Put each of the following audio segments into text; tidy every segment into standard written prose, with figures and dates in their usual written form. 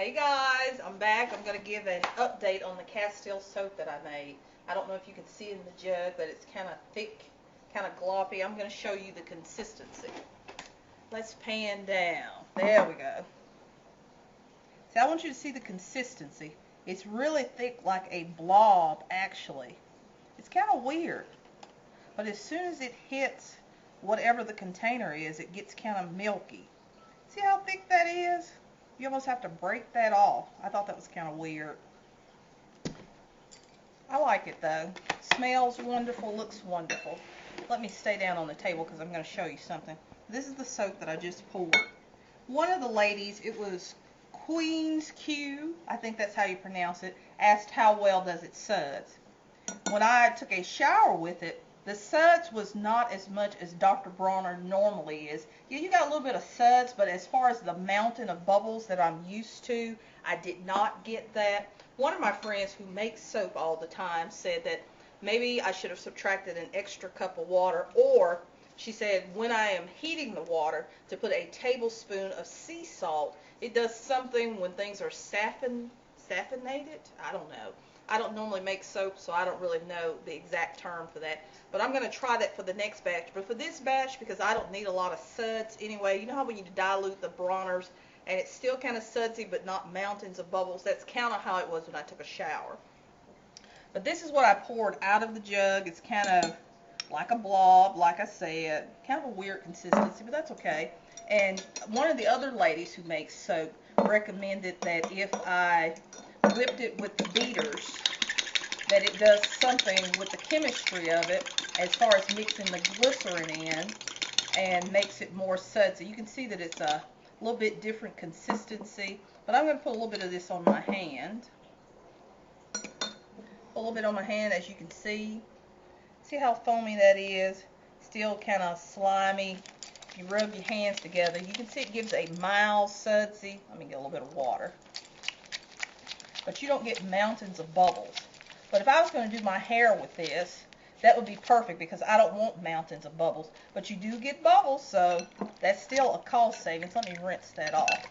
Hey guys, I'm back. I'm going to give an update on the Castile soap that I made. I don't know if you can see it in the jug, but it's kind of thick, kind of gloppy. I'm going to show you the consistency. Let's pan down. There we go. See, I want you to see the consistency. It's really thick, like a blob, actually. It's kind of weird. But as soon as it hits whatever the container is, it gets kind of milky. See how thick that is? You almost have to break that off. I thought that was kind of weird. I like it though. Smells wonderful, looks wonderful. Let me stay down on the table because I'm going to show you something. This is the soap that I just poured. One of the ladies, it was Queen's Q, I think that's how you pronounce it, asked how well does it suds. When I took a shower with it, the suds was not as much as Dr. Bronner normally is. Yeah, you got a little bit of suds, but as far as the mountain of bubbles that I'm used to, I did not get that. One of my friends who makes soap all the time said that maybe I should have subtracted an extra cup of water, or she said when I am heating the water to put a tablespoon of sea salt. It does something when things are saffinated. I don't know. I don't normally make soap, so I don't really know the exact term for that. But I'm going to try that for the next batch. But for this batch, because I don't need a lot of suds anyway, you know how when you dilute the Bronners and it's still kind of sudsy but not mountains of bubbles? That's kind of how it was when I took a shower. But this is what I poured out of the jug. It's kind of like a blob, like I said. Kind of a weird consistency, but that's okay. And one of the other ladies who makes soap recommended that if I whipped it with the beaters, that it does something with the chemistry of it as far as mixing the glycerin in and makes it more sudsy. You can see that it's a little bit different consistency, but I'm going to put a little bit of this on my hand. A little bit on my hand, as you can see. See how foamy that is? Still kind of slimy. If you rub your hands together, you can see it gives a mild sudsy. Let me get a little bit of water. But you don't get mountains of bubbles. But if I was going to do my hair with this, that would be perfect because I don't want mountains of bubbles. But you do get bubbles, so that's still a cost savings. Let me rinse that off.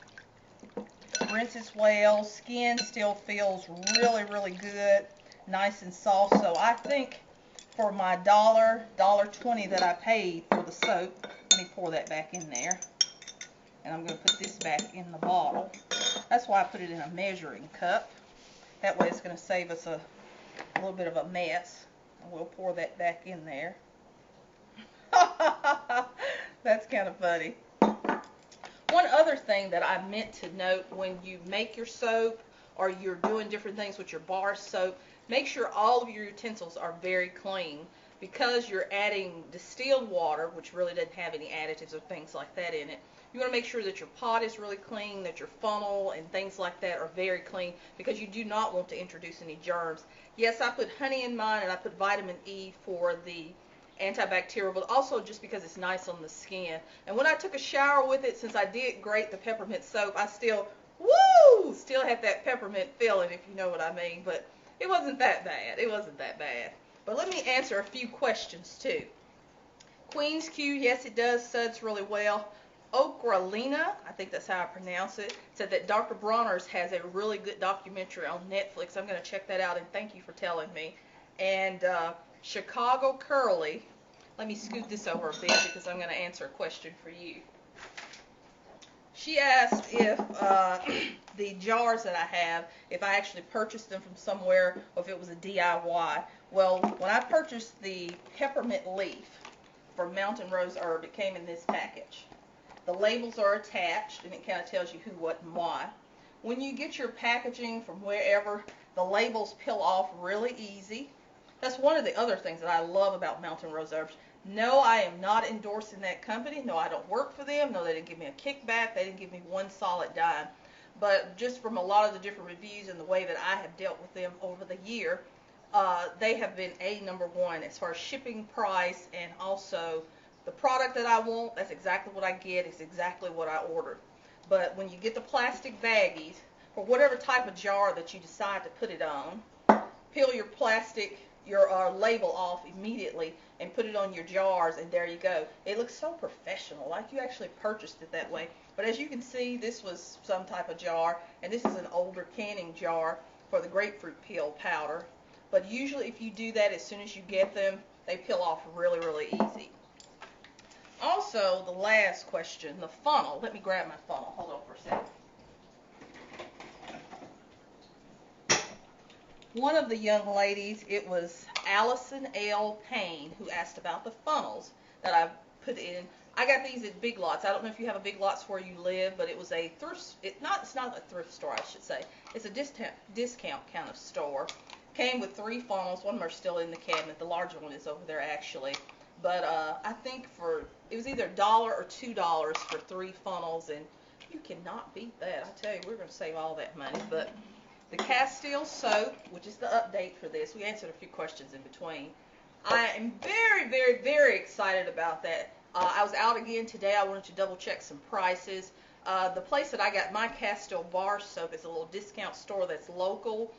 Rinses well. Skin still feels really, really good. Nice and soft. So I think for my $1.20 that I paid for the soap, let me pour that back in there. And I'm going to put this back in the bottle. That's why I put it in a measuring cup. That way it's going to save us a little bit of a mess. And we'll pour that back in there. That's kind of funny. One other thing that I meant to note when you make your soap or you're doing different things with your bar soap, make sure all of your utensils are very clean because you're adding distilled water, which really doesn't have any additives or things like that in it. You want to make sure that your pot is really clean, that your funnel and things like that are very clean because you do not want to introduce any germs. Yes, I put honey in mine and I put vitamin E for the antibacterial, but also just because it's nice on the skin. And when I took a shower with it, since I did grate the peppermint soap, I still had that peppermint feeling, if you know what I mean. But it wasn't that bad. It wasn't that bad. But let me answer a few questions too. Queen's Q, yes, it does suds really well. Okralina, I think that's how I pronounce it, said that Dr. Bronner's has a really good documentary on Netflix. I'm going to check that out, and thank you for telling me. And Chicago Curly, let me scoot this over a bit because I'm going to answer a question for you. She asked if the jars that I have, if I actually purchased them from somewhere or if it was a DIY. Well, when I purchased the peppermint leaf for Mountain Rose Herb, it came in this package. The labels are attached, and it kind of tells you who, what, and why. When you get your packaging from wherever, the labels peel off really easy. That's one of the other things that I love about Mountain Rose Herbs. No, I am not endorsing that company. No, I don't work for them. No, they didn't give me a kickback. They didn't give me one solid dime. But just from a lot of the different reviews and the way that I have dealt with them over the year, they have been #1 as far as shipping price and also the product that I want. That's exactly what I get. It's exactly what I ordered. But when you get the plastic baggies, for whatever type of jar that you decide to put it on, peel your plastic your label off immediately and put it on your jars, and there you go. It looks so professional, like you actually purchased it that way. But as you can see, this was some type of jar, and this is an older canning jar for the grapefruit peel powder. But usually if you do that as soon as you get them, they peel off really, really easy. Also, the last question, the funnel. Let me grab my funnel. Hold on for a second. One of the young ladies, it was Allison L. Payne, who asked about the funnels that I've put in. I got these at Big Lots. I don't know if you have a Big Lots where you live, but it was a thrift. It's not a thrift store, I should say. It's a discount kind of store. Came with 3 funnels. One of them are still in the cabinet. The larger one is over there actually. But I think it was either $1 or $2 for 3 funnels, and you cannot beat that. I tell you, we're going to save all that money. But the Castile soap, which is the update for this, we answered a few questions in between. I am very, very, very excited about that. I was out again today. I wanted to double check some prices. The place that I got my Castile bar soap is a little discount store that's local.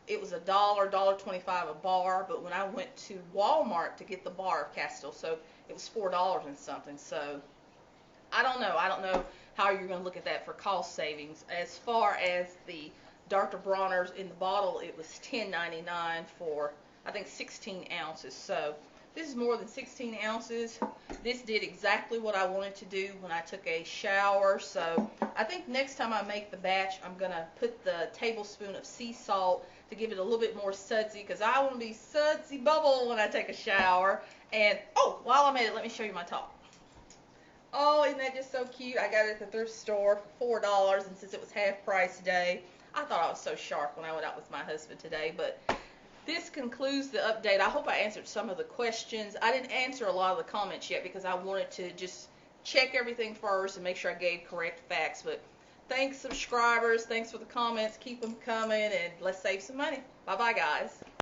It was $1, $1.25 a bar, but when I went to Walmart to get the bar of Castile soap, it was $4 and something. So I don't know. I don't know how you're going to look at that for cost savings. As far as the Dr. Bronner's in the bottle, it was $10.99 for, I think, 16 ounces. So this is more than 16 ounces. This did exactly what I wanted to do when I took a shower. So I think next time I make the batch, I'm going to put the tablespoon of sea salt to give it a little bit more sudsy, because I want to be sudsy bubble when I take a shower. And, oh, while I'm at it, let me show you my top. Oh, isn't that just so cute? I got it at the thrift store for $4, and since it was half price day, I thought I was so sharp when I went out with my husband today. But this concludes the update. I hope I answered some of the questions. I didn't answer a lot of the comments yet because I wanted to just check everything first and make sure I gave correct facts. But thanks, subscribers. Thanks for the comments. Keep them coming, and let's save some money. Bye-bye, guys.